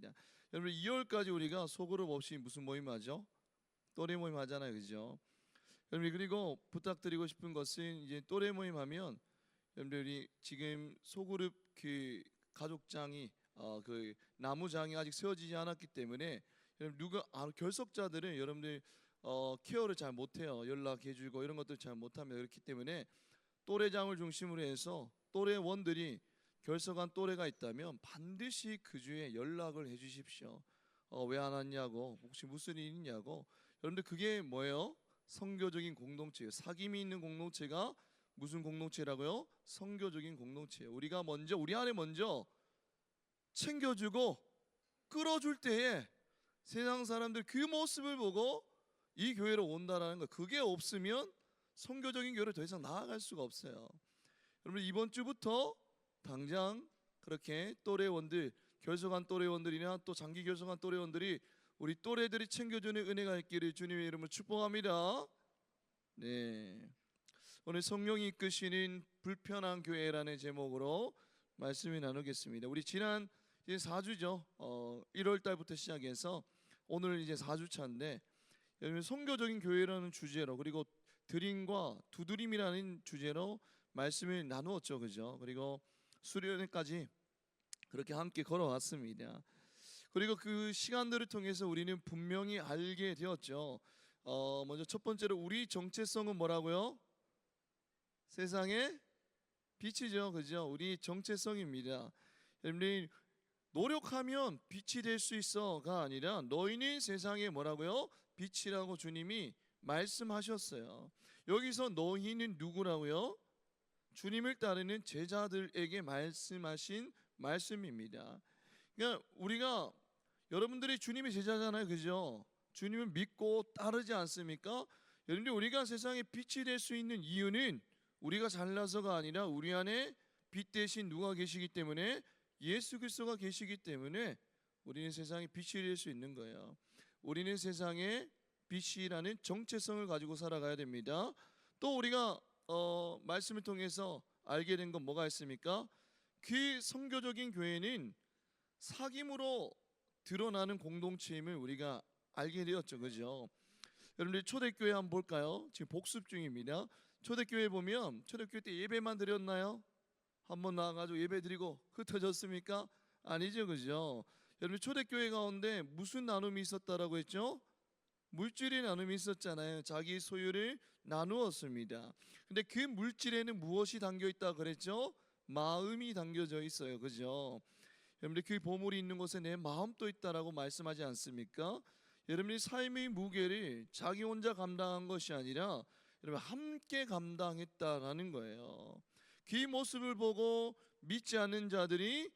하겠습니다. 여러분 2월까지 우리가 소그룹 없이 무슨 모임 하죠? 또래 모임 하잖아요, 그죠? 여러분 그리고 부탁드리고 싶은 것은 이제 또래 모임 하면 여러분들이 지금 소그룹 그 가족장이 그 나무장이 아직 세워지지 않았기 때문에 여러분 결석자들은 여러분들 케어를 잘 못해요. 연락해주고 이런 것들 잘 못하면 그렇기 때문에 또래장을 중심으로 해서 또래원들이 결석한 또래가 있다면 반드시 그 주에 연락을 해주십시오. 왜 안 왔냐고, 혹시 무슨 일 있냐고. 여러분들 그게 뭐예요? 선교적인 공동체예요. 사귐이 있는 공동체가 무슨 공동체라고요? 선교적인 공동체예요. 우리가 먼저 우리 안에 먼저 챙겨주고 끌어줄 때에 세상 사람들 그 모습을 보고 이 교회로 온다라는 거, 그게 없으면 선교적인 교회를 더 이상 나아갈 수가 없어요. 여러분 이번 주부터 당장 그렇게 또래원들, 결석한 또래원들이나 또 장기 결석한 또래원들이 우리 또래들이 챙겨주는 은혜가 있기를 주님의 이름으로 축복합니다. 네, 오늘 성령이 이끄시는 불편한 교회라는 제목으로 말씀을 나누겠습니다. 우리 지난 이제 4주죠. 1월 달부터 시작해서 오늘 이제 4주차인데 여러분 선교적인 교회라는 주제로, 그리고 드림과 두드림이라는 주제로 말씀을 나누었죠, 그죠? 그리고 수련회까지 그렇게 함께 걸어왔습니다. 그리고 그 시간들을 통해서 우리는 분명히 알게 되었죠. 먼저 첫 번째로 우리 정체성은 뭐라고요? 세상의 빛이죠, 그죠? 우리 정체성입니다. 여러분들이 노력하면 빛이 될 수 있어가 아니라 너희는 세상에 뭐라고요? 빛이라고 주님이 말씀하셨어요. 여기서 너희는 누구라고요? 주님을 따르는 제자들에게 말씀하신 말씀입니다. 그러니까 우리가, 여러분들이 주님의 제자잖아요, 그죠? 주님을 믿고 따르지 않습니까? 여러분들 우리가 세상에 빛이 될 수 있는 이유는 우리가 잘나서가 아니라 우리 안에 빛 대신 누가 계시기 때문에, 예수 그리스도가 계시기 때문에 우리는 세상에 빛이 될 수 있는 거예요. 우리는 세상에 빛이라는 정체성을 가지고 살아가야 됩니다. 또 우리가 말씀을 통해서 알게 된 건 뭐가 있습니까? 그 선교적인 교회는 사귐으로 드러나는 공동체임을 우리가 알게 되었죠, 그죠? 여러분들 초대교회 한번 볼까요? 지금 복습 중입니다. 초대교회 보면 초대교회 때 예배만 드렸나요? 한번 나와가지고 예배 드리고 흩어졌습니까? 아니죠, 그죠? 여러분 초대교회 가운데 무슨 나눔이 있었다라고 했죠? 물질의 나눔이 있었잖아요. 자기 소유를 나누었습니다. 근데 그 물질에는 무엇이 담겨 있다 그랬죠? 마음이 담겨져 있어요, 그죠? 여러분들 그 보물이 있는 곳에 내 마음도 있다라고 말씀하지 않습니까? 여러분이 삶의 무게를 자기 혼자 감당한 것이 아니라 여러분 함께 감당했다라는 거예요. 그 모습을 보고 믿지 않는 자들이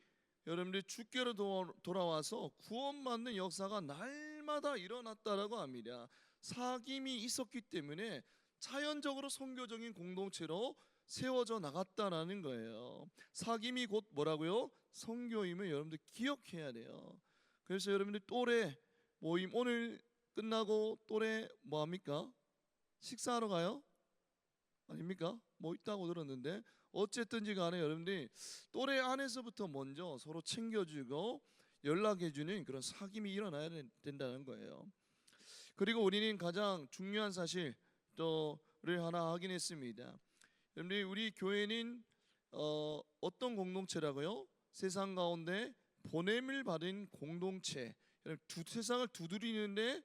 여러분들 주께로 돌아와서 구원받는 역사가 날마다 일어났다라고 합니다. 사귐이 있었기 때문에 자연적으로 선교적인 공동체로 세워져 나갔다라는 거예요. 사귐이 곧 뭐라고요? 선교임을 여러분들 기억해야 돼요. 그래서 여러분들 또래 모임 오늘 끝나고 또래 뭐 합니까? 식사하러 가요? 아닙니까? 뭐 있다고 들었는데 어쨌든지 간에 여러분들이 또래 안에서부터 먼저 서로 챙겨주고 연락해주는 그런 사귐이 일어나야 된다는 거예요. 그리고 우리는 가장 중요한 사실 또를 하나 확인했습니다. 여러분들 우리 교회는 어떤 공동체라고요? 세상 가운데 보냄을 받은 공동체. 세상을 두드리는데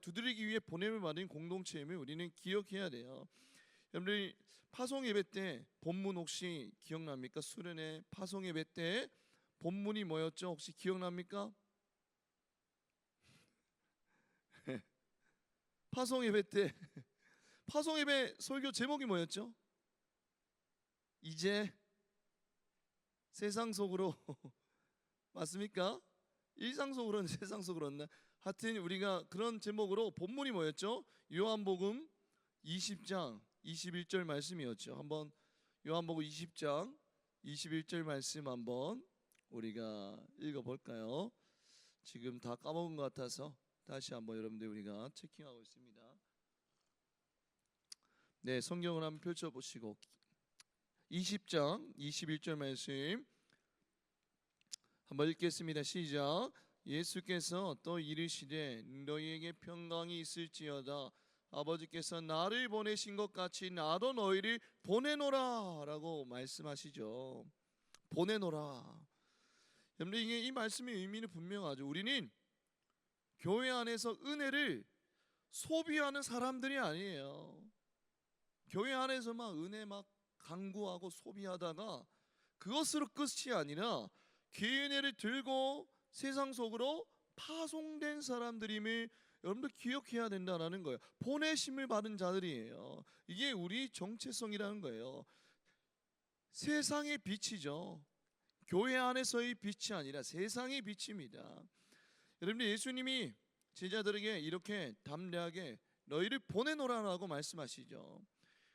두드리기 위해 보냄을 받은 공동체임을 우리는 기억해야 돼요. 여러분들 파송 예배 때 본문 혹시 기억납니까? 수련회 파송 예배 때 본문이 뭐였죠? 혹시 기억납니까? 파송 예배 때 파송 예배 설교 제목이 뭐였죠? 이제 세상 속으로 맞습니까? 일상 속으로는 세상 속으로는 하여튼 우리가 그런 제목으로 본문이 뭐였죠? 요한복음 20장 21절 말씀이었죠. 한번 요한복음 20장 21절 말씀 한번 우리가 읽어볼까요? 지금 다 까먹은 것 같아서 다시 한번 여러분들 우리가 체킹하고 있습니다. 네, 성경을 한번 펼쳐보시고 20장 21절 말씀 한번 읽겠습니다. 시작. 예수께서 또 이르시되 너희에게 평강이 있을지어다. 아버지께서 나를 보내신 것 같이 나도 너희를 보내노라 라고 말씀하시죠. 보내노라. 여러분, 이게 이 말씀의 의미는 분명하죠. 우리는 교회 안에서 은혜를 소비하는 사람들이 아니에요. 교회 안에서 막 은혜 막 강구하고 소비하다가 그것으로 끝이 아니라 그 은혜를 들고 세상 속으로 파송된 사람들임을 여러분들 기억해야 된다는 거예요. 보내심을 받은 자들이에요. 이게 우리 정체성이라는 거예요. 세상의 빛이죠. 교회 안에서의 빛이 아니라 세상의 빛입니다. 여러분들, 예수님이 제자들에게 이렇게 담대하게 너희를 보내노라라고 말씀하시죠.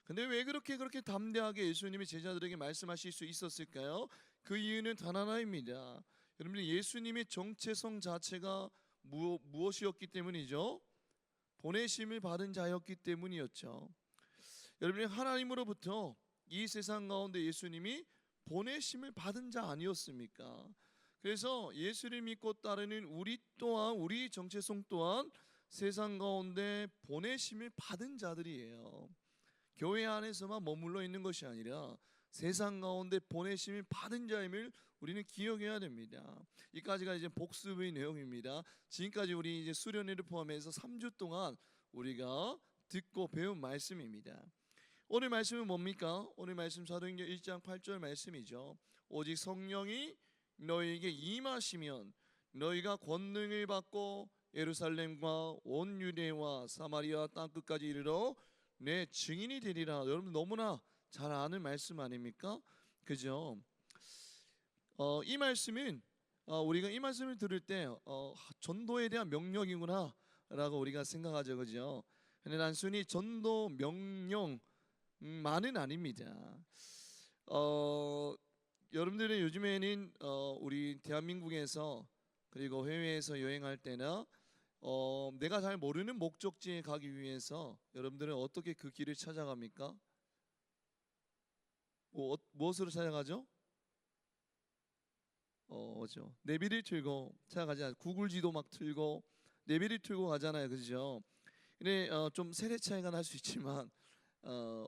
근데 왜 그렇게 담대하게 예수님이 제자들에게 말씀하실 수 있었을까요? 그 이유는 단 하나입니다. 여러분들, 예수님의 정체성 자체가 무엇이었기 때문이죠? 보내심을 받은 자였기 때문이었죠. 여러분이 하나님으로부터 이 세상 가운데 예수님이 보내심을 받은 자 아니었습니까? 그래서 예수를 믿고 따르는 우리 또한, 우리 정체성 또한 세상 가운데 보내심을 받은 자들이에요. 교회 안에서만 머물러 있는 것이 아니라 세상 가운데 보내심을 받은 자임을 우리는 기억해야 됩니다. 이까지가 이제 복습의 내용입니다. 지금까지 우리 이제 수련회를 포함해서 3주 동안 우리가 듣고 배운 말씀입니다. 오늘 말씀은 뭡니까? 오늘 말씀 사도행전 1장 8절 말씀이죠. 오직 성령이 너희에게 임하시면 너희가 권능을 받고 예루살렘과 온 유대와 사마리아 땅끝까지 이르러 내 증인이 되리라. 여러분 너무나 잘 아는 말씀 아닙니까? 그죠? 이 말씀은 우리가 이 말씀을 들을 때 전도에 대한 명령이구나 라고 우리가 생각하죠. 그죠? 근데 단순히 전도 명령만은 아닙니다. 여러분들은 요즘에는 우리 대한민국에서 그리고 해외에서 여행할 때나 내가 잘 모르는 목적지에 가기 위해서 여러분들은 어떻게 그 길을 찾아갑니까? 무엇으로 찾아가죠? 내비를 틀고 찾아가지. 구글 지도 막 틀고 내비를 틀고 가잖아요. 그죠? 근데 좀 세대 차이가 날 수 있지만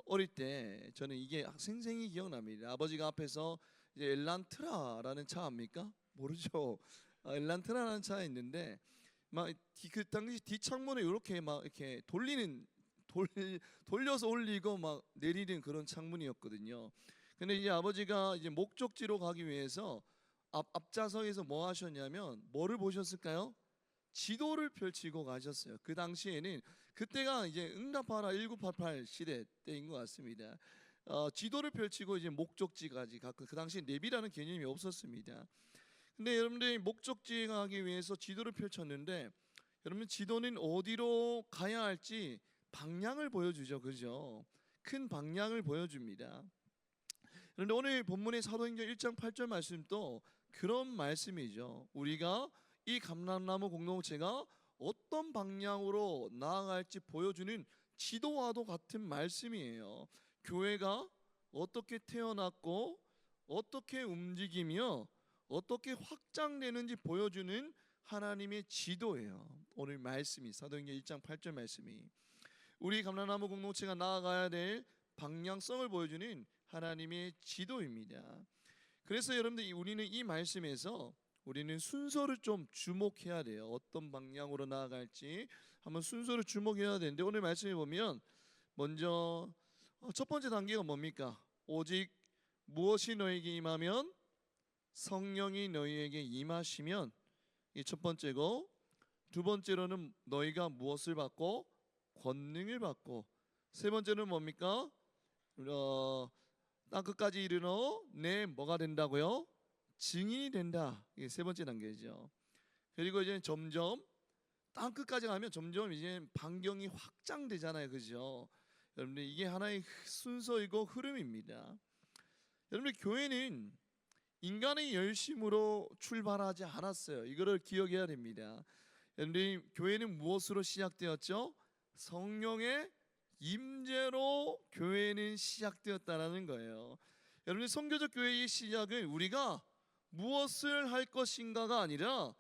어릴 때 저는 이게 생생히 기억납니다. 아버지가 앞에서 이제 엘란트라라는 차 압니까? 모르죠. 엘란트라라는 차가 있는데 막 그 당시 뒷창문을 이렇게 막 이렇게 돌려서 올리고 막 내리는 그런 창문이었거든요. 근데 이제 아버지가 이제 목적지로 가기 위해서 앞좌석에서 뭐 하셨냐면 뭐를 보셨을까요? 지도를 펼치고 가셨어요. 그 당시에는 그때가 이제 응답하라 1988 시대 때인 것 같습니다. 지도를 펼치고 이제 목적지까지 갔고 그 당시 내비라는 개념이 없었습니다. 근데 여러분들이 목적지에 가기 위해서 지도를 펼쳤는데 여러분 지도는 어디로 가야 할지 방향을 보여주죠. 그죠? 큰 방향을 보여줍니다. 그런데 오늘 본문의 사도행전 1장 8절 말씀도 그런 말씀이죠. 우리가 이 감람나무 공동체가 어떤 방향으로 나아갈지 보여주는 지도와도 같은 말씀이에요. 교회가 어떻게 태어났고 어떻게 움직이며 어떻게 확장되는지 보여주는 하나님의 지도예요. 오늘 말씀이 사도행전 1장 8절 말씀이 우리 감람나무 공동체가 나아가야 될 방향성을 보여주는 하나님의 지도입니다. 그래서 여러분들 우리는 이 말씀에서 우리는 순서를 좀 주목해야 돼요. 어떤 방향으로 나아갈지 한번 순서를 주목해야 되는데 오늘 말씀에 보면 먼저 첫 번째 단계가 뭡니까? 오직 무엇이 너에게 임하면 성령이 너희에게 임하시면 이 첫 번째고 두 번째로는 너희가 무엇을 받고 권능을 받고 세 번째는 뭡니까? 땅끝까지 이르러 내 뭐가 된다고요? 증인이 된다. 이게 세 번째 단계죠. 그리고 이제 점점 땅끝까지 가면 점점 이제 반경이 확장되잖아요. 그죠? 여러분들 이게 하나의 순서이고 흐름입니다. 여러분들 교회는 인간의 열심으로 출발하지 않았어요. 이거를 기억해야 됩니다. 여러분들 교회는 무엇으로 시작되었죠? 성령의 임재로 교회는 시작되었다라는 거예요. 여러분 선교적 교회의 시작을 우리가 무엇을 할 것인가가 아니라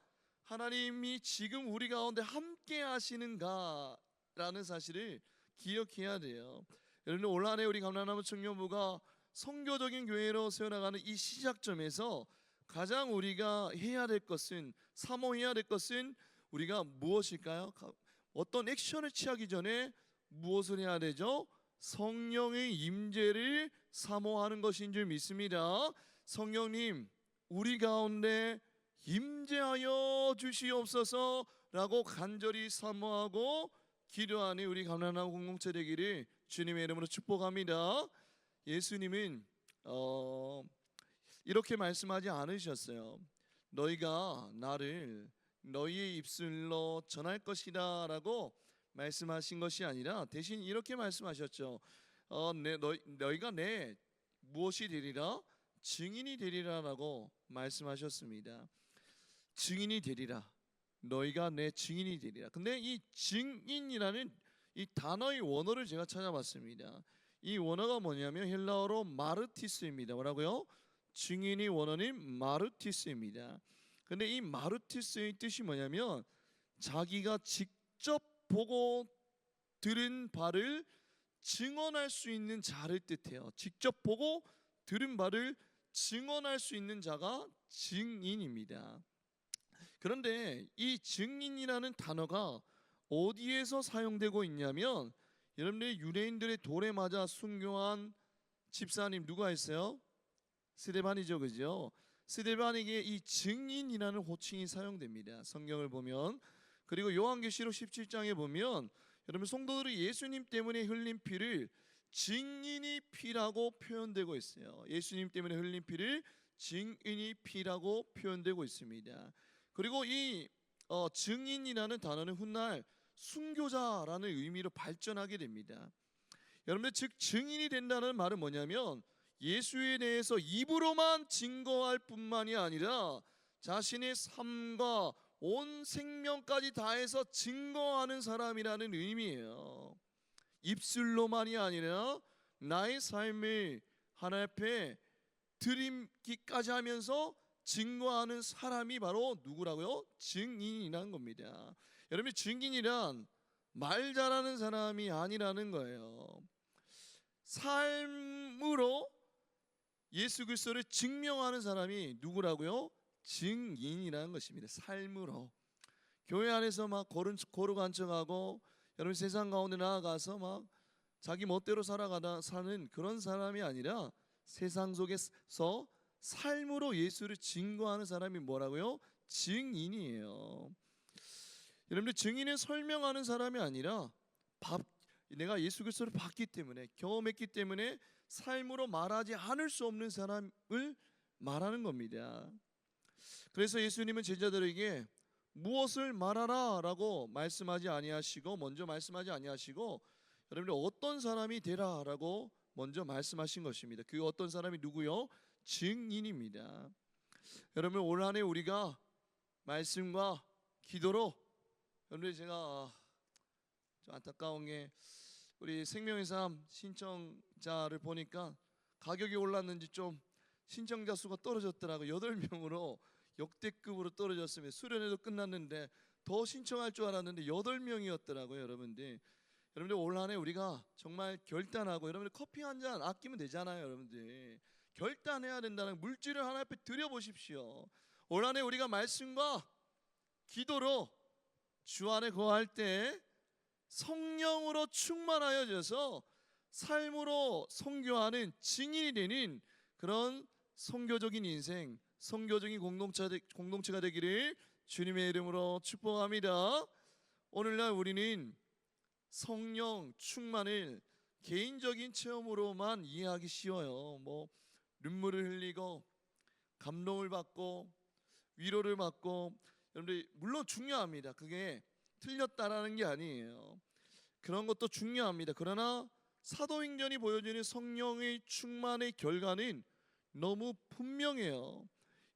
하나님이 지금 우리 가운데 함께 하시는가라는 사실을 기억해야 돼요. 여러분, 올 한해 우리 감람나무 청년부가 선교적인 교회로 세워나가는 이 시작점에서 가장 우리가 해야 될 것은, 사모해야 될 것은 우리가 무엇일까요? 어떤 액션을 취하기 전에 무엇을 해야 되죠? 성령의 임재를 사모하는 것인 줄 믿습니다. 성령님, 우리 가운데 임재하여 주시옵소서라고 간절히 사모하고 기도하는 우리 감람나무 공동체 되기를 주님의 이름으로 축복합니다. 예수님은 이렇게 말씀하지 않으셨어요. 너희가 나를 너희의 입술로 전할 것이다 라고 말씀하신 것이 아니라 대신 이렇게 말씀하셨죠. 너희가 내 무엇이 되리라? 증인이 되리라 라고 말씀하셨습니다. 증인이 되리라. 너희가 내 증인이 되리라. 근데 이 증인이라는 이 단어의 원어를 제가 찾아봤습니다. 이 원어가 뭐냐면 헬라어로 마르티스입니다. 뭐라고요? 증인의 원어는 마르티스입니다. 근데 이 마르티스의 뜻이 뭐냐면 자기가 직접 보고 들은 바를 증언할 수 있는 자를 뜻해요. 직접 보고 들은 바를 증언할 수 있는 자가 증인입니다. 그런데 이 증인이라는 단어가 어디에서 사용되고 있냐면, 여러분들 유대인들의 돌에 맞아 순교한 집사님 누가 있어요? 스데반이죠, 그죠? 스데반에게 이 증인이라는 호칭이 사용됩니다. 성경을 보면. 그리고 요한계시록 17장에 보면 여러분, 성도들이 예수님 때문에 흘린 피를 증인의 피라고 표현되고 있어요. 예수님 때문에 흘린 피를 증인의 피라고 표현되고 있습니다. 그리고 이 증인이라는 단어는 훗날 순교자라는 의미로 발전하게 됩니다. 여러분들, 즉 증인이 된다는 말은 뭐냐면 예수에 대해서 입으로만 증거할 뿐만이 아니라 자신의 삶과 온 생명까지 다해서 증거하는 사람이라는 의미예요. 입술로만이 아니라 나의 삶을 하나님 앞에 드리기까지 하면서 증거하는 사람이 바로 누구라고요? 증인이라는 겁니다. 여러분, 증인이란 말 잘하는 사람이 아니라는 거예요. 삶으로 예수 그리스도를 증명하는 사람이 누구라고요? 증인이라는 것입니다. 삶으로. 교회 안에서 막 거룩 한 척하고 여러분 세상 가운데 나아가서 막 자기 멋대로 사는 그런 사람이 아니라 세상 속에서 삶으로 예수를 증거하는 사람이 뭐라고요? 증인이에요. 여러분들, 증인은 설명하는 사람이 아니라 내가 예수 그리스도를 봤기 때문에, 경험했기 때문에 삶으로 말하지 않을 수 없는 사람을 말하는 겁니다. 그래서 예수님은 제자들에게 무엇을 말하라 라고 말씀하지 아니하시고, 먼저 말씀하지 아니하시고, 여러분들 어떤 사람이 되라 라고 먼저 말씀하신 것입니다. 그 어떤 사람이 누구요? 증인입니다. 여러분, 올 한해 우리가 말씀과 기도로, 여러분들, 제가 좀 안타까운 게 우리 생명의 삶 신청자를 보니까 가격이 올랐는지 좀 신청자 수가 떨어졌더라고요. 8명으로 역대급으로 떨어졌습니다. 수련회도 끝났는데 더 신청할 줄 알았는데 8명이었더라고요. 여러분들 올 한해 우리가 정말 결단하고, 여러분들 커피 한 잔 아끼면 되잖아요. 여러분들 결단해야 된다는 물질을 하나 앞에 드려보십시오. 올 한해 우리가 말씀과 기도로 주 안에 거할 때 성령으로 충만하여져서 삶으로 선교하는 증인이 되는 그런 선교적인 인생, 선교적인 공동체가 되기를 주님의 이름으로 축복합니다. 오늘날 우리는 성령 충만을 개인적인 체험으로만 이해하기 쉬워요. 뭐 눈물을 흘리고 감동을 받고 위로를 받고, 여러분들 물론 중요합니다. 그게 틀렸다라는 게 아니에요. 그런 것도 중요합니다. 그러나 사도행전이 보여주는 성령의 충만의 결과는 너무 분명해요.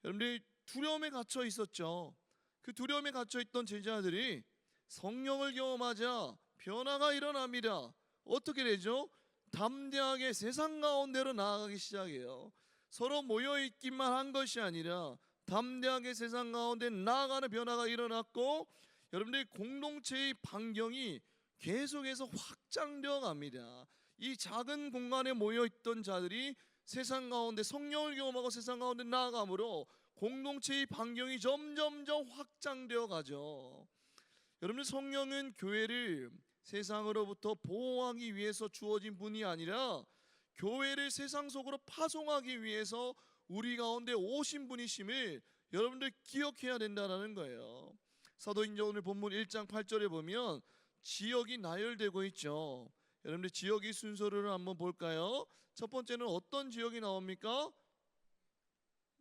여러분들 두려움에 갇혀 있었죠. 그 두려움에 갇혀 있던 제자들이 성령을 경험하자 변화가 일어납니다. 어떻게 되죠? 담대하게 세상 가운데로 나아가기 시작해요. 서로 모여 있기만 한 것이 아니라 담대하게 세상 가운데 나아가는 변화가 일어났고, 여러분들 공동체의 반경이 계속해서 확장되어 갑니다. 이 작은 공간에 모여 있던 자들이 세상 가운데 성령을 경험하고 세상 가운데 나아감으로 공동체의 반경이 점점점 확장되어 가죠. 여러분, 성령은 교회를 세상으로부터 보호하기 위해서 주어진 분이 아니라 교회를 세상 속으로 파송하기 위해서 우리 가운데 오신 분이심을 여러분들 기억해야 된다는 거예요. 사도행전 오늘 본문 1장 8절에 보면 지역이 나열되고 있죠. 여러분들 지역의 순서를 한번 볼까요? 첫 번째는 어떤 지역이 나옵니까?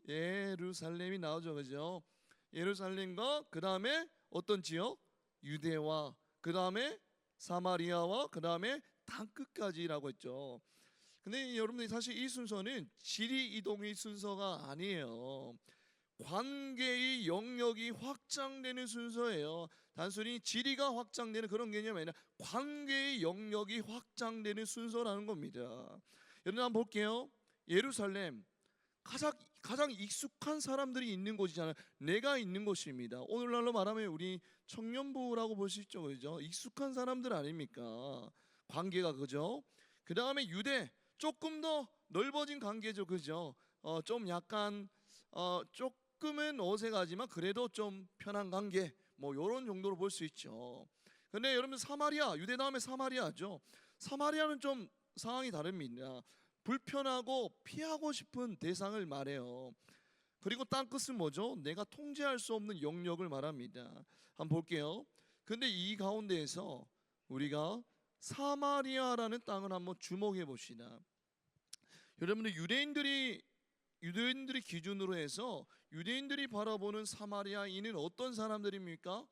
예루살렘이 나오죠, 그죠? 예루살렘과 그 다음에 어떤 지역? 유대와 그 다음에 사마리아와 그 다음에 땅끝까지라고 했죠. 근데 여러분들이 사실 이 순서는 지리 이동의 순서가 아니에요. 관계의 영역이 확장되는 순서예요. 단순히 지리가 확장되는 그런 개념이 아니라 관계의 영역이 확장되는 순서라는 겁니다. 여러분 한번 볼게요. 예루살렘 가장 익숙한 사람들이 있는 곳이잖아요. 내가 있는 곳입니다. 오늘날로 말하면 우리 청년부라고 볼 수 있죠, 그죠? 익숙한 사람들 아닙니까? 관계가, 그죠? 그 다음에 유대, 조금 더 넓어진 관계죠, 그죠? 좀 약간 조금은 어색하지만 그래도 좀 편한 관계, 뭐 이런 정도로 볼 수 있죠. 근데 여러분 사마리아, 유대 다음에 사마리아죠. 사마리아는 좀 상황이 다릅니다. 불편하고 피하고 싶은 대상을 말해요. 그리고 땅끝은 뭐죠? 내가 통제할 수 없는 영역을 말합니다. 한번 볼게요. 근데 이 가운데에서 우리가 사마리아라는 땅을 한번 주목해 봅시다. 여러분들 유대인들이 기준으로 해서 유대인들이 바라보는 사마리아인은 어떤 사람들입니까?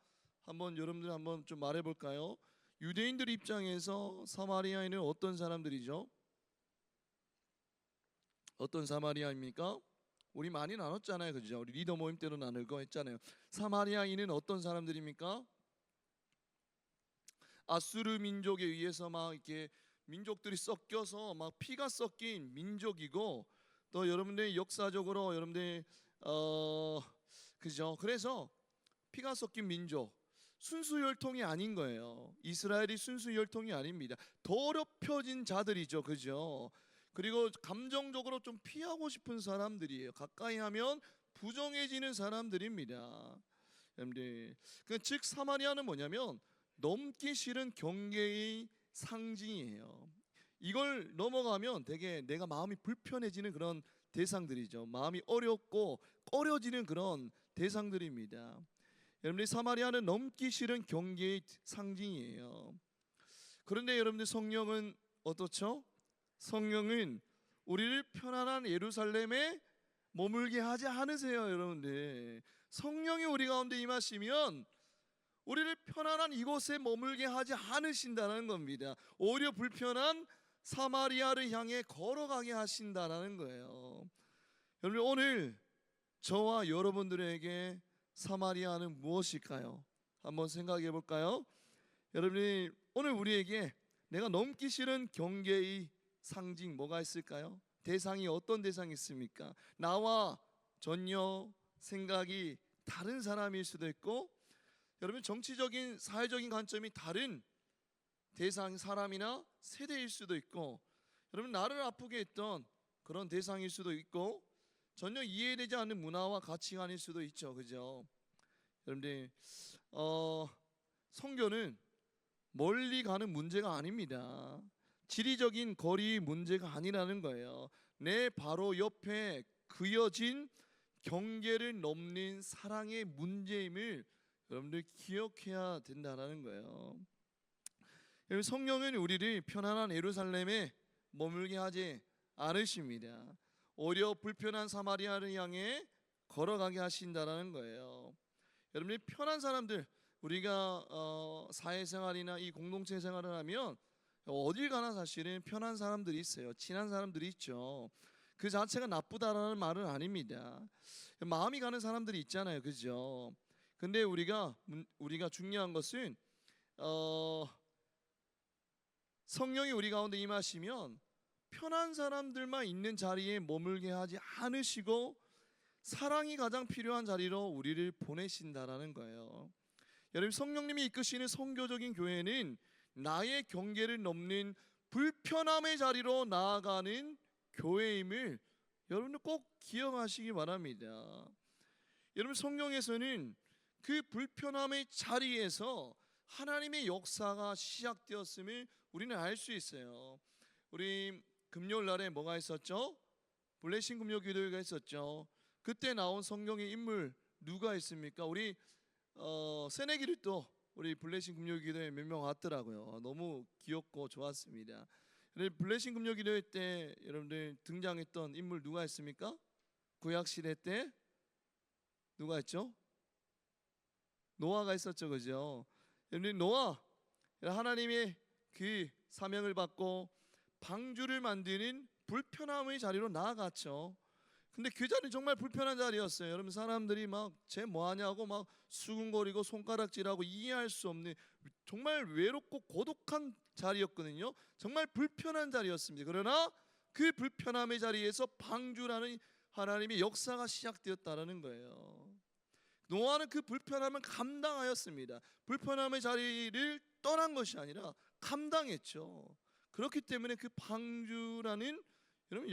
한번 여러분들 한번 좀 말해 볼까요? 유대인들 입장에서 사마리아인은 어떤 사람들이죠? 어떤 사마리아입니까? 우리 많이 나눴잖아요, 그죠? 우리 리더 모임 때도 나누고 했잖아요. 사마리아인은 어떤 사람들입니까? 아수르 민족에 의해서 막 이렇게 민족들이 섞여서 막 피가 섞인 민족이고, 또 여러분들 역사적으로 여러분들 그죠? 그래서 피가 섞인 민족, 순수 혈통이 아닌 거예요. 이스라엘이 순수 혈통이 아닙니다. 더럽혀진 자들이죠, 그죠? 그리고 감정적으로 좀 피하고 싶은 사람들이에요. 가까이 하면 부정해지는 사람들입니다. 여러분들, 즉 사마리아는 뭐냐면 넘기 싫은 경계의 상징이에요. 이걸 넘어가면 되게 내가 마음이 불편해지는 그런 대상들이죠. 마음이 어렵고 꺼려지는 그런 대상들입니다. 여러분들 사마리아는 넘기 싫은 경계의 상징이에요. 그런데 여러분들 성령은 어떻죠? 성령은 우리를 편안한 예루살렘에 머물게 하지 않으세요, 여러분들. 성령이 우리 가운데 임하시면 우리를 편안한 이곳에 머물게 하지 않으신다는 겁니다. 오히려 불편한 사마리아를 향해 걸어가게 하신다는 거예요. 여러분 오늘 저와 여러분들에게 사마리아는 무엇일까요? 한번 생각해 볼까요? 여러분이 오늘 우리에게 내가 넘기 싫은 경계의 상징 뭐가 있을까요? 대상이 어떤 대상이 있습니까? 나와 전혀 생각이 다른 사람일 수도 있고, 여러분 정치적인 사회적인 관점이 다른 대상 사람이나 세대일 수도 있고, 여러분 나를 아프게 했던 그런 대상일 수도 있고, 전혀 이해되지 않는 문화와 가치관일 수도 있죠, 그죠? 여러분들 선교는 멀리 가는 문제가 아닙니다. 지리적인 거리 문제가 아니라는 거예요. 내 바로 옆에 그어진 경계를 넘는 사랑의 문제임을 여러분들 기억해야 된다는 거예요. 성령은 우리를 편안한 예루살렘에 머물게 하지 않으십니다. 오히려 불편한 사마리아를 향해 걸어가게 하신다는 거예요. 여러분들 편한 사람들, 우리가 사회생활이나 이 공동체 생활을 하면 어딜 가나 사실은 편한 사람들이 있어요. 친한 사람들이 있죠. 그 자체가 나쁘다라는 말은 아닙니다. 마음이 가는 사람들이 있잖아요, 그죠? 근데 우리가 중요한 것은 성령이 우리 가운데 임하시면 편한 사람들만 있는 자리에 머물게 하지 않으시고 사랑이 가장 필요한 자리로 우리를 보내신다라는 거예요. 여러분, 성령님이 이끄시는 선교적인 교회는 나의 경계를 넘는 불편함의 자리로 나아가는 교회임을 여러분들 꼭 기억하시기 바랍니다. 여러분, 성경에서는 그 불편함의 자리에서 하나님의 역사가 시작되었음을 우리는 알 수 있어요. 우리 금요일 날에 뭐가 있었죠? 블레싱 금요 기도회가 있었죠. 그때 나온 성경의 인물 누가 있습니까? 우리 새내기를 또 우리 블레싱 금요 기도회 몇 명 왔더라고요. 너무 귀엽고 좋았습니다. 블레싱 금요 기도회 때 여러분들 등장했던 인물 누가 있습니까? 구약 시대 때 누가 있죠? 노아가 있었죠, 그죠? 여러분들 노아, 하나님의 그 사명을 받고 방주를 만드는 불편함의 자리로 나아갔죠. 근데 그 자리는 정말 불편한 자리였어요. 여러분, 사람들이 막 쟤 뭐하냐고 막 수근거리고 손가락질하고 이해할 수 없는 정말 외롭고 고독한 자리였거든요. 정말 불편한 자리였습니다. 그러나 그 불편함의 자리에서 방주라는 하나님의 역사가 시작되었다는 거예요. 노아는 그 불편함을 감당하였습니다. 불편함의 자리를 떠난 것이 아니라 감당했죠. 그렇기 때문에 그 방주라는 여러분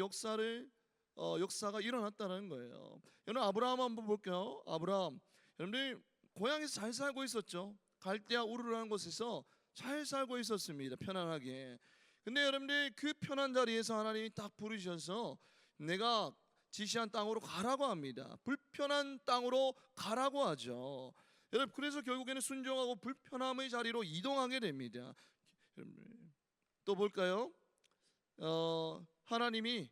역사가 일어났다는 거예요. 여러분, 아브라함 한번 볼게요. 아브라함, 여러분들 고향에서 잘 살고 있었죠. 갈대아 우르라는 곳에서 잘 살고 있었습니다. 편안하게. 근데 여러분들 그 편한 자리에서 하나님이 딱 부르셔서 내가 지시한 땅으로 가라고 합니다. 불편한 땅으로 가라고 하죠. 여러분, 그래서 결국에는 순종하고 불편함의 자리로 이동하게 됩니다. 또 볼까요? 하나님이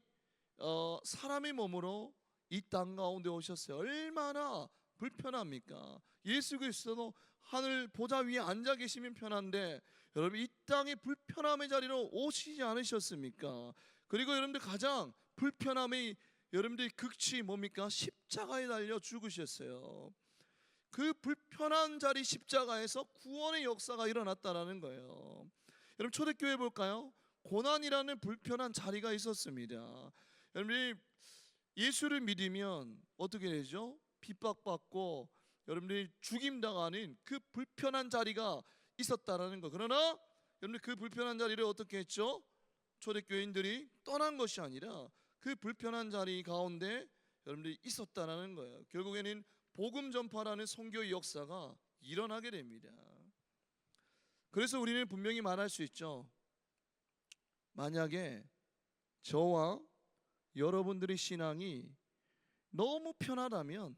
사람의 몸으로 이 땅 가운데 오셨어요. 얼마나 불편합니까? 예수 그리스도도 하늘 보좌 위에 앉아 계시면 편한데 여러분, 이 땅의 불편함의 자리로 오시지 않으셨습니까? 그리고 여러분들 가장 불편함의 여러분들의 극치 뭡니까? 십자가에 달려 죽으셨어요. 그 불편한 자리 십자가에서 구원의 역사가 일어났다라는 거예요. 여러분, 초대교회 볼까요? 고난이라는 불편한 자리가 있었습니다. 여러분들이 예수를 믿으면 어떻게 되죠? 핍박받고 여러분들이 죽임당하는 그 불편한 자리가 있었다라는 거. 그러나 여러분들 그 불편한 자리를 어떻게 했죠? 초대교인들이 떠난 것이 아니라 그 불편한 자리 가운데 여러분들이 있었다라는 거예요. 결국에는 복음 전파라는 선교의 역사가 일어나게 됩니다. 그래서 우리는 분명히 말할 수 있죠. 만약에 저와 여러분들의 신앙이 너무 편하다면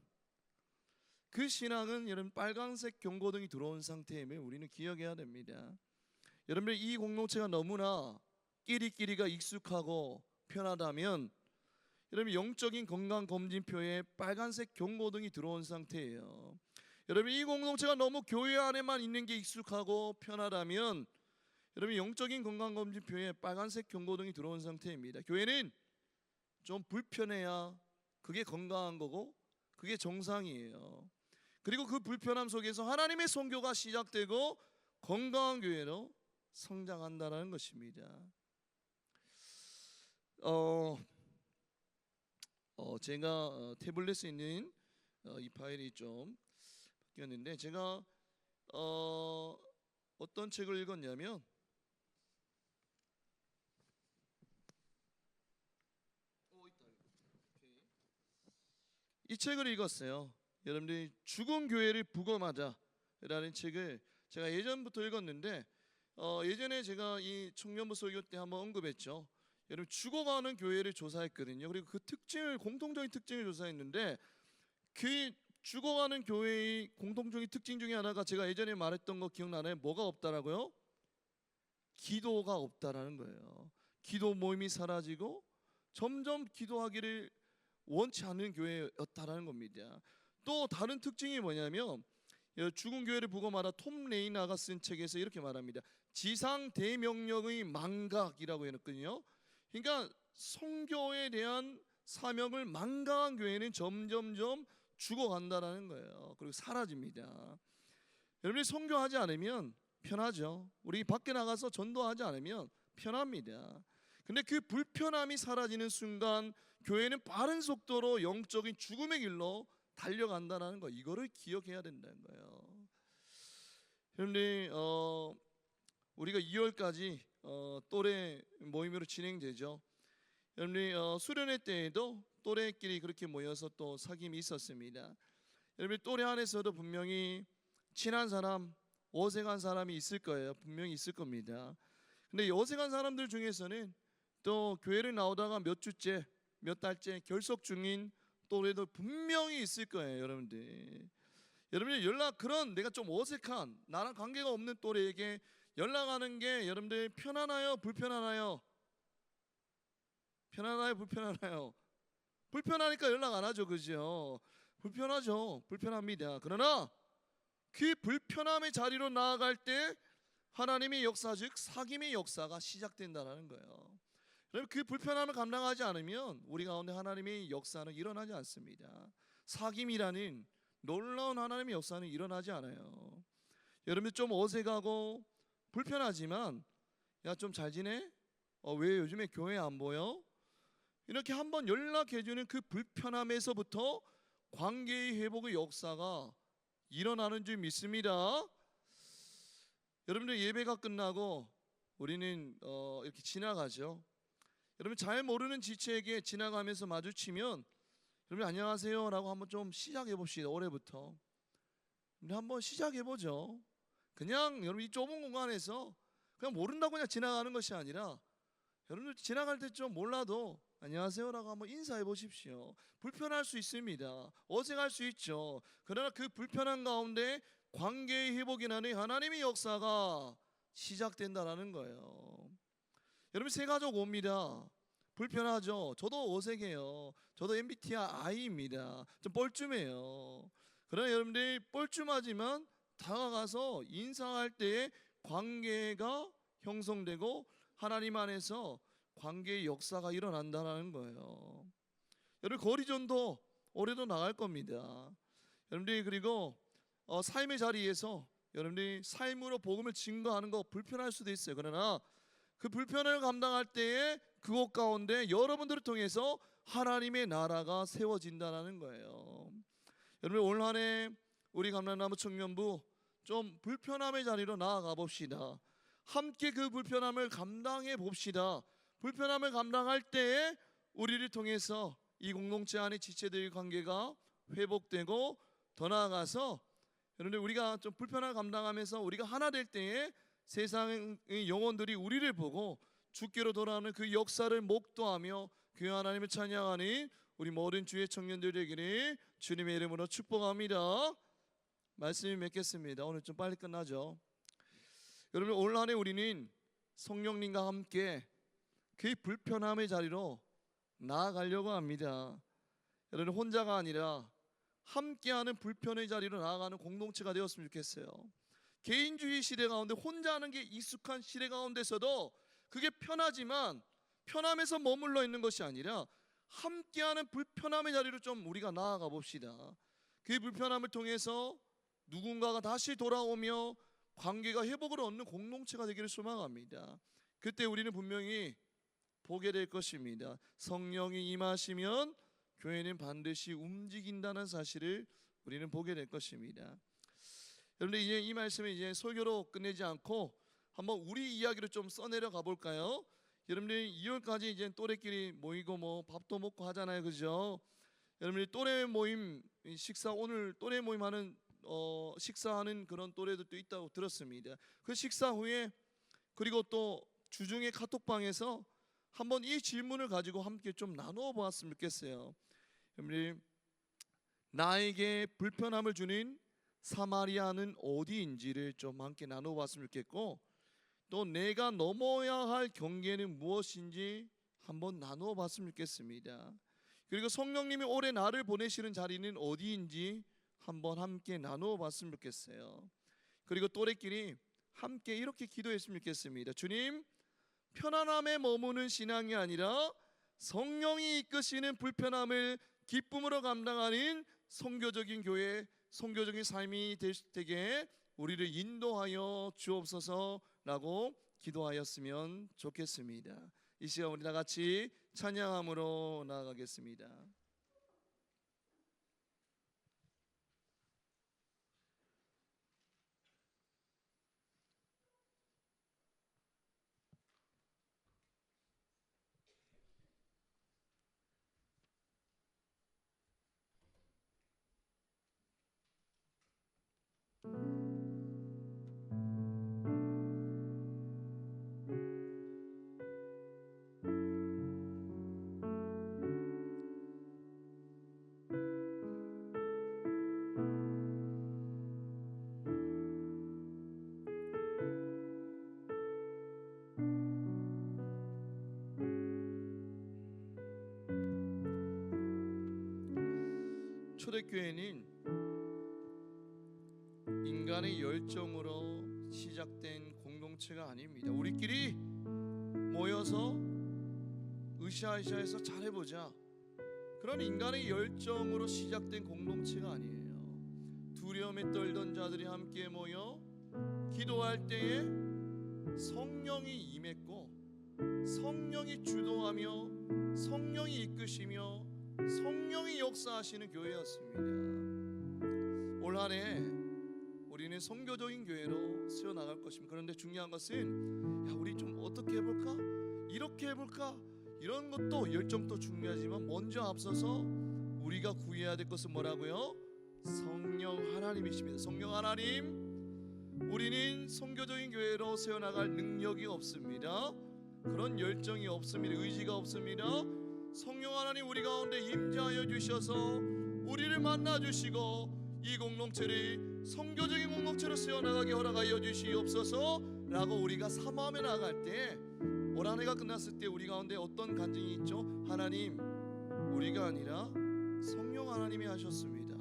그 신앙은 여러분 빨간색 경고등이 들어온 상태임을 우리는 기억해야 됩니다. 여러분들 이 공동체가 너무나 끼리끼리가 익숙하고 편하다면 여러분 영적인 건강검진표에 빨간색 경고등이 들어온 상태예요. 여러분 이 공동체가 너무 교회 안에만 있는 게 익숙하고 편하다면 여러분 영적인 건강검진표에 빨간색 경고등이 들어온 상태입니다. 교회는 좀 불편해야 그게 건강한 거고 그게 정상이에요. 그리고 그 불편함 속에서 하나님의 선교가 시작되고 건강한 교회로 성장한다는 것입니다. 제가 태블릿에 있는 이 파일이 좀 바뀌었는데 제가 어떤 책을 읽었냐면 이 책을 읽었어요. 여러분들이 죽은 교회를 부검하자라는 책을 제가 예전부터 읽었는데 예전에 제가 이 청년부 설교 때 한번 언급했죠. 여러분 죽어가는 교회를 조사했거든요. 그리고 그 특징을 공통적인 특징을 조사했는데 그 죽어가는 교회의 공통적인 특징 중에 하나가 제가 예전에 말했던 거 기억나나요? 뭐가 없다라고요? 기도가 없다라는 거예요. 기도 모임이 사라지고 점점 기도하기를 원치 않는 교회였다라는 겁니다. 또 다른 특징이 뭐냐면 죽은 교회를 부검하다 톰 레이나가 쓴 책에서 이렇게 말합니다. 지상 대명령의 망각이라고 해놨거든요. 그러니까 선교에 대한 사명을 망각한 교회는 점점점 죽어간다라는 거예요. 그리고 사라집니다. 여러분이 선교하지 않으면 편하죠. 우리 밖에 나가서 전도하지 않으면 편합니다. 근데 그 불편함이 사라지는 순간 교회는 빠른 속도로 영적인 죽음의 길로 달려간다는 거, 이거를 기억해야 된다는 거예요. 여러분들 우리가 2월까지 또래 모임으로 진행되죠. 여러분들 수련회 때에도 또래끼리 그렇게 모여서 또 사귐이 있었습니다. 여러분 또래 안에서도 분명히 친한 사람, 어색한 사람이 있을 거예요. 분명히 있을 겁니다. 근데 어색한 사람들 중에서는 또 교회를 나오다가 몇 주째, 몇 달째 결석 중인 또래도 분명히 있을 거예요, 여러분들. 연락, 그런 내가 좀 어색한, 나랑 관계가 없는 또래에게 연락하는 게 여러분들 편하나요, 불편하나요? 편하나요, 불편하나요? 불편하니까 연락 안 하죠, 그죠? 불편하죠, 불편합니다. 그러나 그 불편함의 자리로 나아갈 때 하나님의 역사, 즉 사귐의 역사가 시작된다는 거예요. 여러분, 그 불편함을 감당하지 않으면 우리 가운데 하나님의 역사는 일어나지 않습니다. 사귐이라는 놀라운 하나님의 역사는 일어나지 않아요. 여러분 좀 어색하고 불편하지만, 야 좀 잘 지내? 왜 요즘에 교회 안 보여? 이렇게 한번 연락해주는 그 불편함에서부터 관계의 회복의 역사가 일어나는 줄 믿습니다. 여러분들 예배가 끝나고 우리는 이렇게 지나가죠. 여러분 잘 모르는 지체에게 지나가면서 마주치면 여러분 안녕하세요 라고 한번 좀 시작해 봅시다. 올해부터 한번 시작해 보죠. 그냥 여러분 이 좁은 공간에서 그냥 모른다고 그냥 지나가는 것이 아니라, 여러분들 지나갈 때 좀 몰라도 안녕하세요 라고 한번 인사해 보십시오. 불편할 수 있습니다. 어색할 수 있죠. 그러나 그 불편한 가운데 관계의 회복이 나는 하나님의 역사가 시작된다라는 거예요. 여러분 새 가족 옵니다. 불편하죠. 저도 어색해요. 저도 MBTI입니다. 좀 뻘쭘해요. 그러나 여러분들이 뻘쭘하지만 다가가서 인사할 때에 관계가 형성되고 하나님 안에서 관계의 역사가 일어난다는 거예요. 여러분 거리전도 올해도 나갈 겁니다. 여러분들이 그리고 삶의 자리에서 여러분들이 삶으로 복음을 증거하는 거 불편할 수도 있어요. 그러나 그 불편을 감당할 때에 그곳 가운데 여러분들을 통해서 하나님의 나라가 세워진다는 거예요. 여러분 올 한 해 우리 감람나무 청년부 좀 불편함의 자리로 나아가 봅시다. 함께 그 불편함을 감당해 봅시다. 불편함을 감당할 때에 우리를 통해서 이 공동체 안의 지체들의 관계가 회복되고, 더 나아가서 여러분들 우리가 좀 불편함을 감당하면서 우리가 하나 될 때에 세상의 영혼들이 우리를 보고 주께로 돌아오는 그 역사를 목도하며 교회 하나님을 찬양하는 우리 모든 주의 청년들 되기를 주님의 이름으로 축복합니다. 말씀이 맺겠습니다. 오늘 좀 빨리 끝나죠. 여러분 올 한 해 우리는 성령님과 함께 그 불편함의 자리로 나아가려고 합니다. 여러분 혼자가 아니라 함께하는 불편의 자리로 나아가는 공동체가 되었으면 좋겠어요. 개인주의 시대 가운데 혼자 하는 게 익숙한 시대 가운데서도 그게 편하지만 편함에서 머물러 있는 것이 아니라 함께하는 불편함의 자리로 좀 우리가 나아가 봅시다. 그 불편함을 통해서 누군가가 다시 돌아오며 관계가 회복을 얻는 공동체가 되기를 소망합니다. 그때 우리는 분명히 보게 될 것입니다. 성령이 임하시면 교회는 반드시 움직인다는 사실을 우리는 보게 될 것입니다. 여러분들 이제 이 말씀을 이제 설교로 끝내지 않고 한번 우리 이야기를 좀 써내려 가볼까요? 여러분들 2월까지 이제 또래끼리 모이고 뭐 밥도 먹고 하잖아요, 그죠? 여러분들 또래 모임 식사, 오늘 또래 모임 하는 식사하는 그런 또래들도 있다고 들었습니다. 그 식사 후에 그리고 또 주중에 카톡방에서 한번 이 질문을 가지고 함께 좀 나누어 보았으면 좋겠어요. 여러분들 나에게 불편함을 주는 사마리아는 어디인지를 좀 함께 나누어 봤으면 좋겠고, 또 내가 넘어야 할 경계는 무엇인지 한번 나누어 봤으면 좋겠습니다. 그리고 성령님이 올해 나를 보내시는 자리는 어디인지 한번 함께 나누어 봤으면 좋겠어요. 그리고 또래끼리 함께 이렇게 기도했으면 좋겠습니다. 주님, 편안함에 머무는 신앙이 아니라 성령이 이끄시는 불편함을 기쁨으로 감당하는 선교적인 교회, 선교적인 삶이 되게 우리를 인도하여 주옵소서라고 기도하였으면 좋겠습니다. 이 시간 우리 다 같이 찬양함으로 나아가겠습니다. 초대교회는 인간의 열정으로 시작된 공동체가 아닙니다. 우리끼리 모여서 으쌰으쌰해서 잘해보자, 그런 인간의 열정으로 시작된 공동체가 아니에요. 두려움에 떨던 자들이 함께 모여 기도할 때에 성령이 임했고, 성령이 주도하며 성령이 이끄시며 성령이 역사하시는 교회였습니다. 올 한 해 우리는 선교적인 교회로 세워나갈 것입니다. 그런데 중요한 것은 우리 좀 어떻게 해볼까? 이렇게 해볼까? 이런 것도 열정도 중요하지만 먼저 앞서서 우리가 구해야 될 것은 뭐라고요? 성령 하나님이십니다. 성령 하나님, 우리는 선교적인 교회로 세워나갈 능력이 없습니다. 그런 열정이 없습니다. 의지가 없습니다. 성령 하나님 우리 가운데 임재하여 주셔서 우리를 만나 주시고 이 공동체를 선교적인 공동체로 세워나가게 허락하여 주시옵소서 라고 우리가 사모하며 나아갈 때, 올 한 해가 끝났을 때 우리 가운데 어떤 간증이 있죠? 하나님, 우리가 아니라 성령 하나님이 하셨습니다.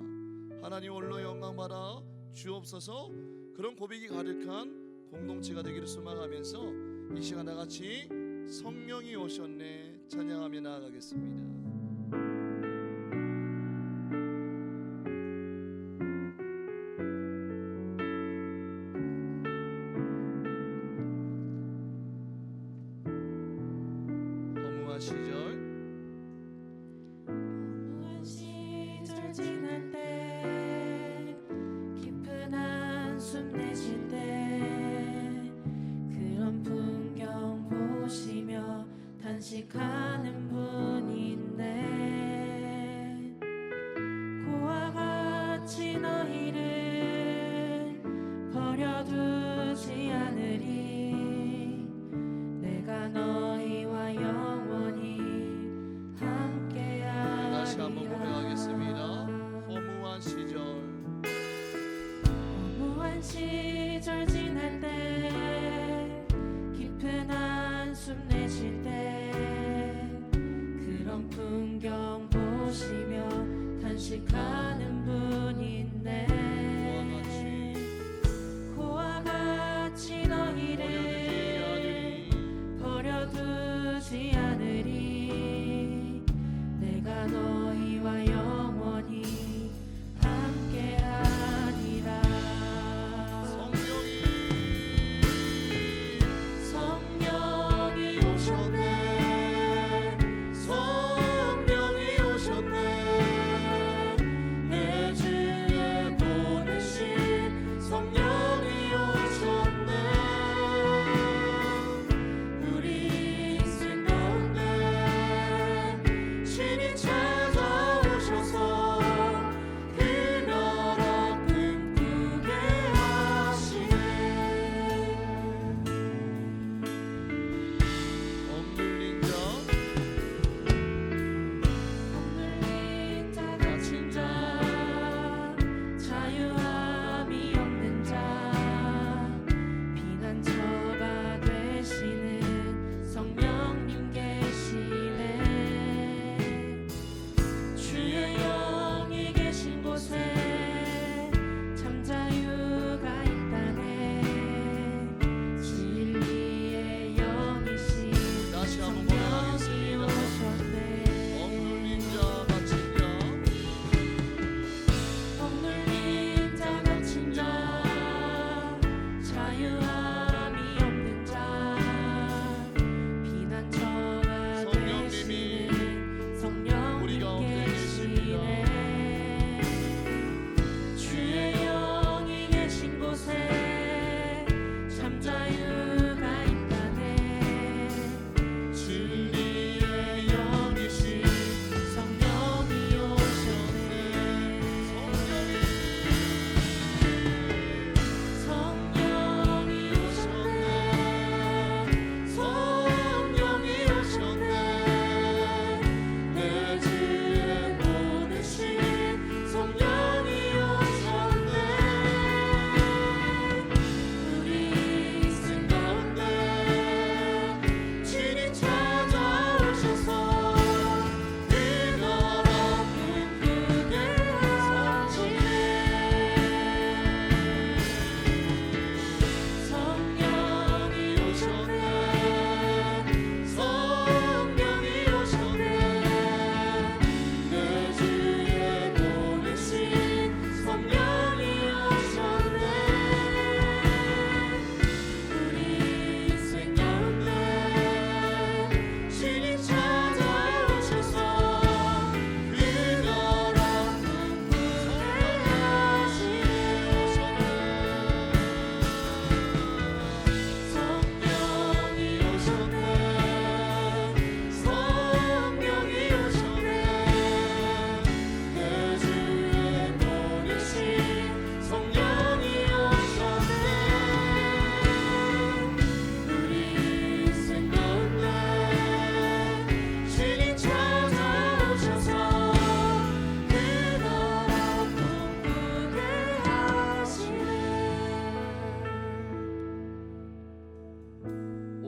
하나님 홀로 영광 받아 주옵소서. 그런 고백이 가득한 공동체가 되기를 소망하면서 이 시간 다 같이 성령이 오셨네 찬양하며 나아가겠습니다. 허무한 시절 지날 때, 깊은 한숨 내쉴 때, 그런 풍경 보시며 단식하는 분인데, 고와 같이 너희를 버려두지 않으리. 내가 너희와 영원히 함께하리라. 다시 한번 고백하겠습니다. 허무한 시절, 허무한 시절 지날 때, 깊은 한숨 내쉴 때, 그런 풍경 보시며 단식하는 분인데, 고와 같이 너희를 버려두지 않으리. 내가 너희와 영원히 함께하리라. 성령이 오셨네.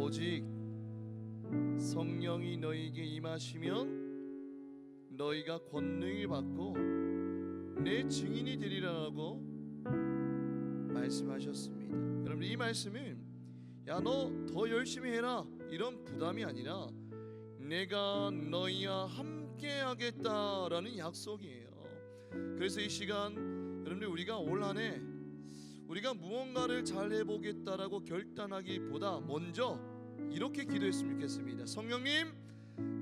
오직 성령이 너희에게 임하시면 너희가 권능을 받고 내 증인이 되리라고 말씀하셨습니다. 여러분, 이 말씀은 야 너 더 열심히 해라 이런 부담이 아니라 내가 너희와 함께 하겠다라는 약속이에요. 그래서 이 시간 여러분들 우리가 올 한 해 우리가 무언가를 잘 해보겠다라고 결단하기보다 먼저 이렇게 기도했으면 좋겠습니다. 성령님,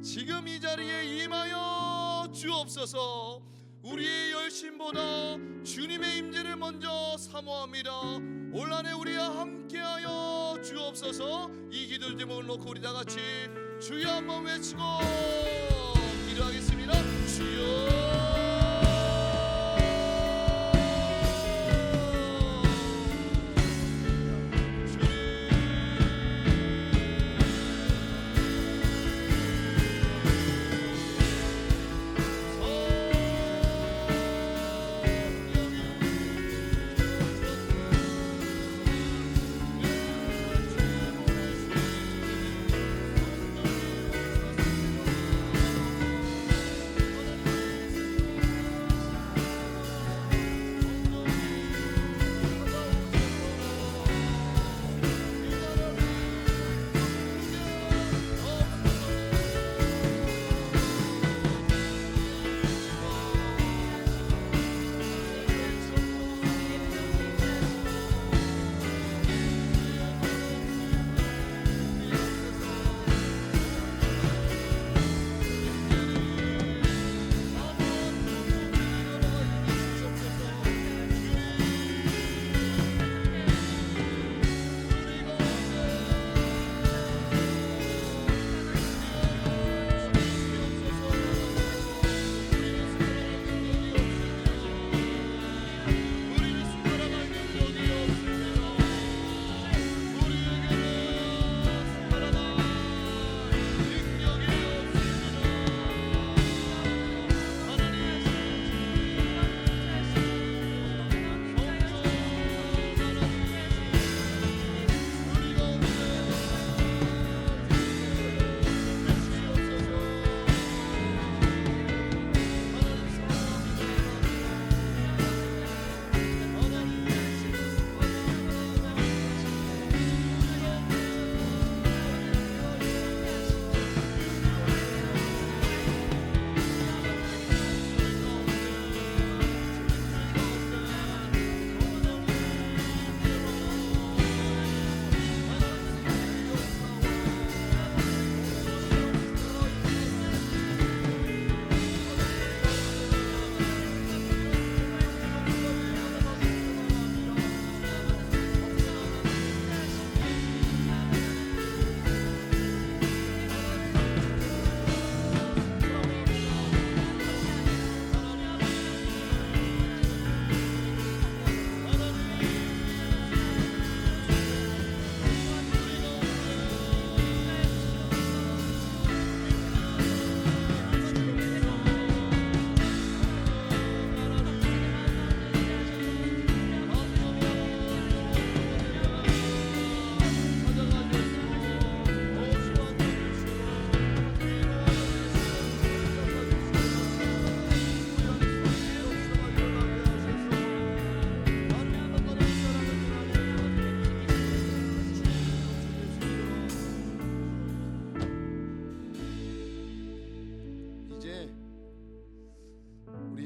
지금 이 자리에 임하여 주옵소서. 우리의 열심보다 주님의 임재를 먼저 사모합니다. 올 한 해 우리와 함께하여 주옵소서. 이 기도 제목을 놓고 우리 다 같이 주여 한번 외치고 기도하겠습니다. 주여.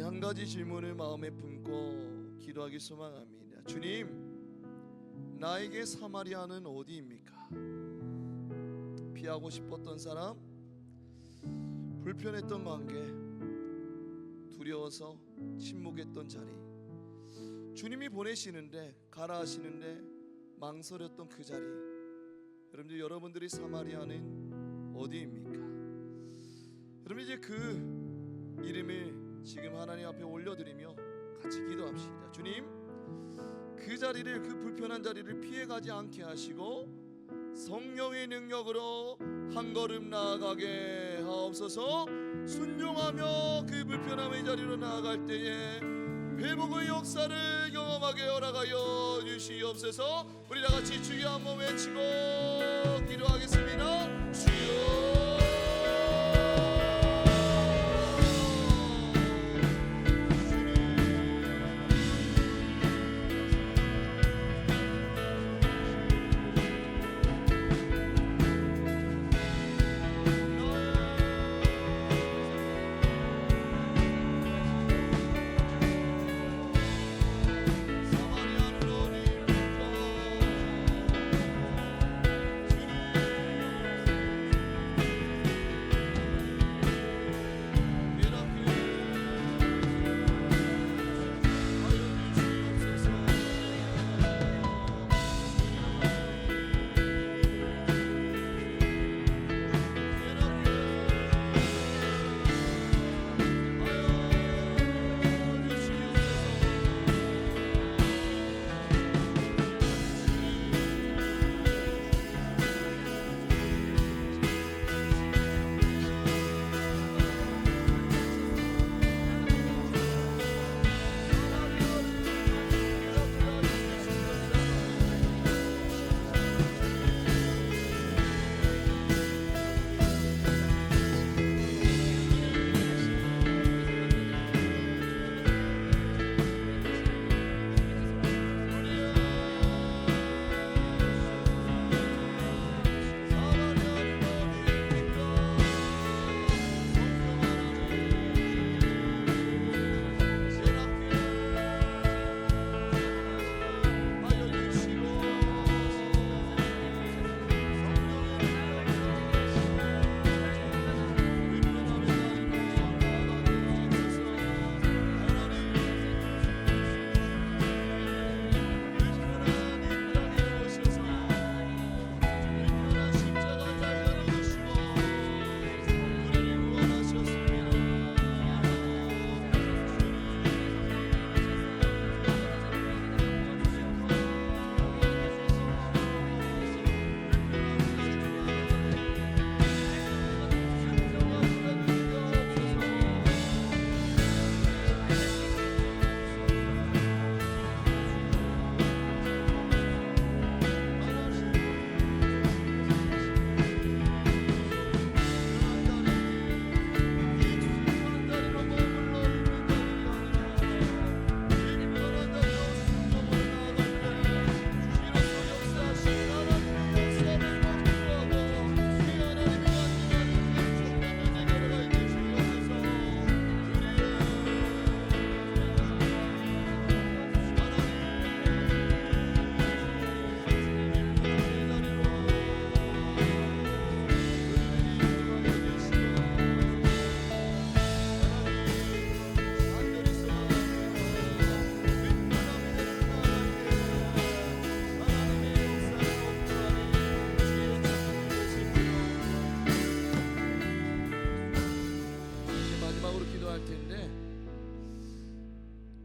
한 가지 질문을 마음에 품고 기도하기 소망합니다. 주님, 나에게 사마리아는 어디입니까? 피하고 싶었던 사람, 불편했던 관계, 두려워서 침묵했던 자리, 주님이 보내시는데 가라 하시는데 망설였던 그 자리, 여러분들이 사마리아는 어디입니까? 여러분, 이제 그 이름을 지금 하나님 앞에 올려드리며 같이 기도합시다. 주님, 그 자리를, 그 불편한 자리를 피해가지 않게 하시고 성령의 능력으로 한 걸음 나아가게 하옵소서. 순종하며 그 불편함의 자리로 나아갈 때에 회복의 역사를 경험하게 허락하여 주시옵소서. 우리 다 같이 주여 한번 외치고 기도하겠습니다. 주여.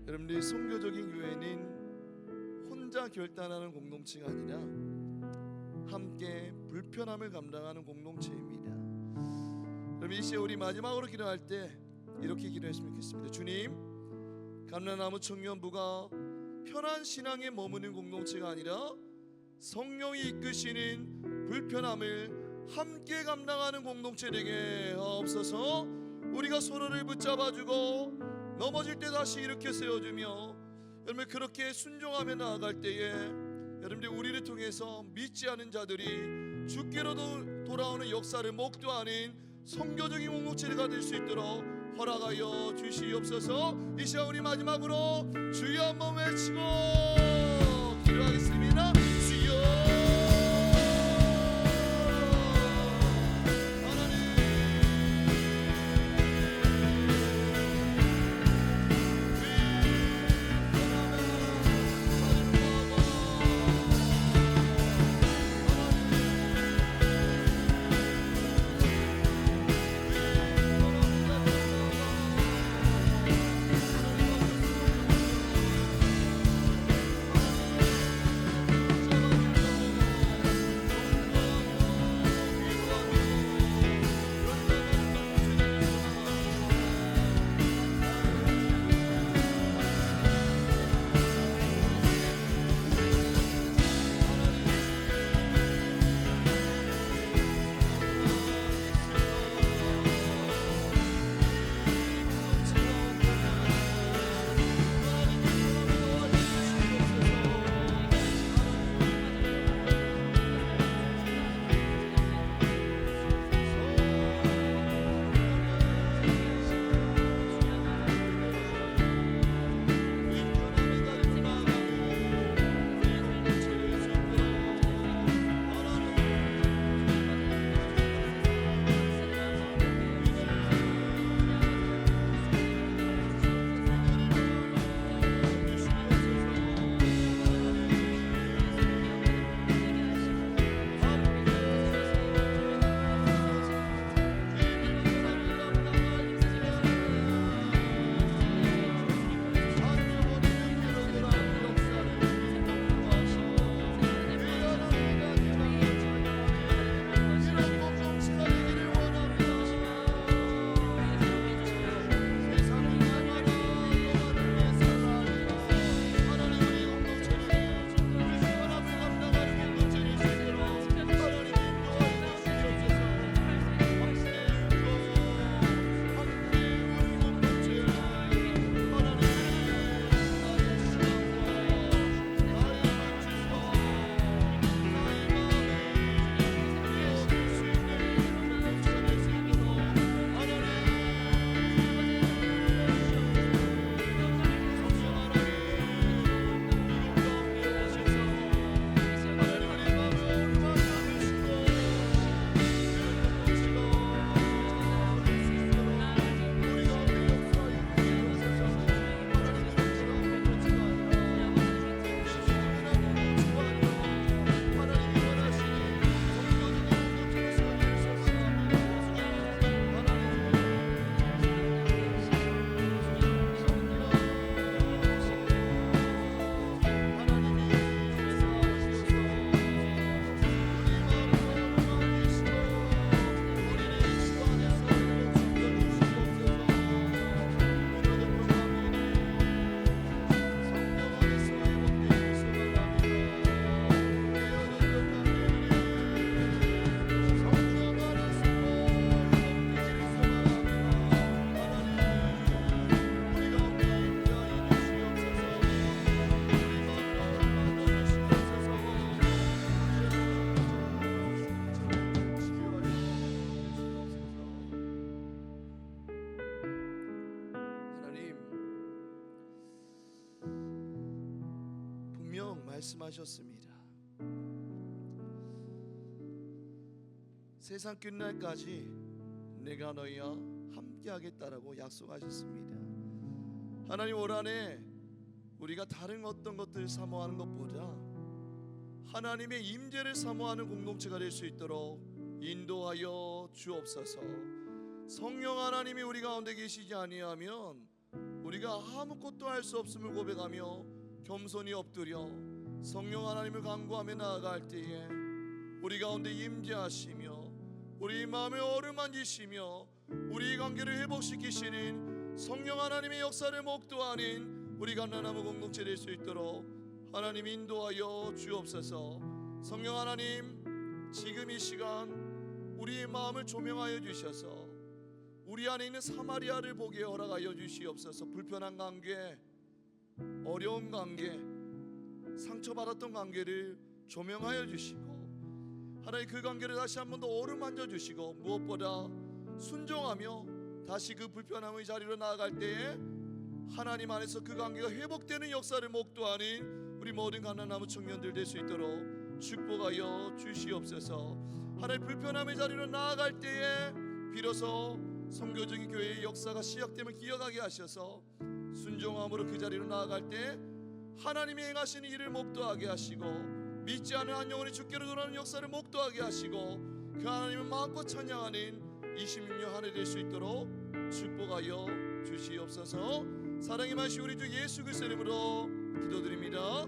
여러분들이 선교적인 교회는 혼자 결단하는 공동체가 아니라 함께 불편함을 감당하는 공동체입니다. 여러분 이 시에 우리 마지막으로 기도할 때 이렇게 기도했으면 좋겠습니다. 주님, 감람나무 청년부가 편한 신앙에 머무는 공동체가 아니라 성령이 이끄시는 불편함을 함께 감당하는 공동체 되게 하옵소서. 우리가 서로를 붙잡아주고 넘어질 때 다시 일으켜 세워주며 여러분 그렇게 순종하며 나아갈 때에 여러분들 우리를 통해서 믿지 않은 자들이 주께로 돌아오는 역사를 목도하는 선교적인 공동체가 될 수 있도록 허락하여 주시옵소서. 이 시간 우리 마지막으로 주여 한번 외치고 기도하겠습니다. 주여. 말씀하셨습니다. 세상 끝날까지 내가 너희와 함께하겠다라고 약속하셨습니다. 하나님, 올 한해 우리가 다른 어떤 것들을 사모하는 것보다 하나님의 임재를 사모하는 공동체가 될 수 있도록 인도하여 주옵소서. 성령 하나님이 우리 가운데 계시지 아니하면 우리가 아무것도 할 수 없음을 고백하며 겸손히 엎드려 성령 하나님을 간구하며 나아갈 때에 우리 가운데 임재하시며 우리 마음을 어루만지시며 우리 관계를 회복시키시는 성령 하나님의 역사를 목도하는 우리 갓난나무 공동체 될 수 있도록 하나님 인도하여 주옵소서. 성령 하나님, 지금 이 시간 우리의 마음을 조명하여 주셔서 우리 안에 있는 사마리아를 보게 허락하여 주시옵소서. 불편한 관계, 어려운 관계, 상처받았던 관계를 조명하여 주시고 하나님 그 관계를 다시 한 번 더 어루만져 주시고 무엇보다 순종하며 다시 그 불편함의 자리로 나아갈 때에 하나님 안에서 그 관계가 회복되는 역사를 목도하는 우리 모든 갓난나무 청년들 될 수 있도록 축복하여 주시옵소서. 하나님 불편함의 자리로 나아갈 때에 비로소 선교적인 교회의 역사가 시작됨을 기억하게 하셔서 순종함으로 그 자리로 나아갈 때 하나님이 행하시는 일을 목도하게 하시고 믿지 않은 한 영혼이 주께로 돌아오는 역사를 목도하게 하시고 그 하나님을 마음껏 찬양하는 26년 한 해 될 수 있도록 축복하여 주시옵소서. 사랑이 많으신 우리 주 예수 그리스도 이름으로 기도드립니다.